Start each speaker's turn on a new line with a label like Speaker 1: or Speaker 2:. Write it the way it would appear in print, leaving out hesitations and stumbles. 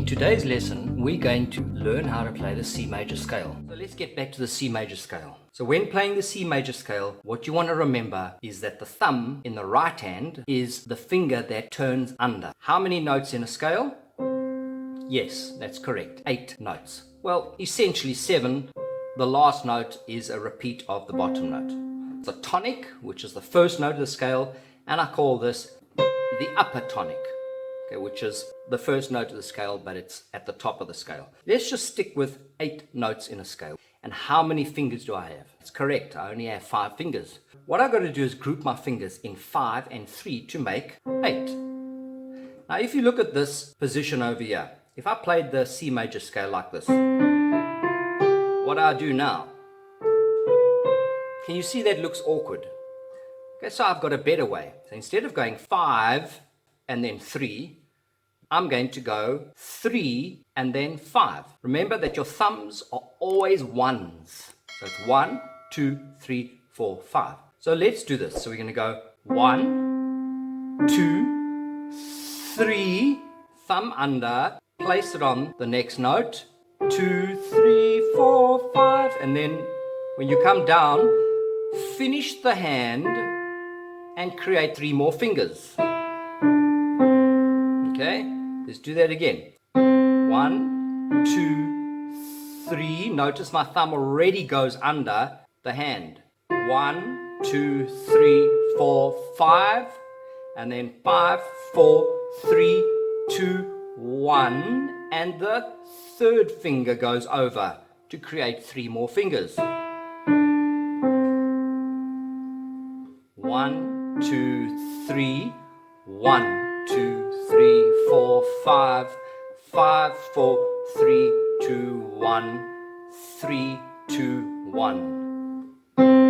Speaker 1: In today's lesson, we're going to learn how to play the C major scale. So let's get back to the C major scale. So when playing the C major scale, what you want to remember is that the thumb in the right hand is the finger that turns under. How many notes in a scale? Yes, that's correct. 8 notes. Well, essentially 7. The last note is a repeat of the bottom note. The tonic, which is the first note of the scale, and I call this the upper tonic, okay, which is the first note of the scale, but it's at the top of the scale. Let's just stick with 8 notes in a scale. And how many fingers do I have? It's correct, I only have 5 fingers. What I've got to do is group my fingers in 5 and 3 to make 8. Now, if you look at this position over here, if I played the C major scale like this, what do I do now? Can you see that looks awkward? Okay, so I've got a better way. So instead of going 5 and then 3, I'm going to go 3 and then 5. Remember that your thumbs are always ones. So it's 1, 2, 3, 4, 5. So let's do this. So we're going to go 1, 2, 3, thumb under, place it on the next note, 2, 3, 4, 5, and then when you come down, finish the hand and create 3 more fingers. Okay, let's do that again. 1, 2, 3. Notice my thumb already goes under the hand. 1, 2, 3, 4, 5, and then 5, 4, 3, 2, 1, and the third finger goes over to create 3 more fingers. 1, 2, 3, 1, 2, 3, 4, 5, 5, 4, 3, 2, 1, 3, 2, 1.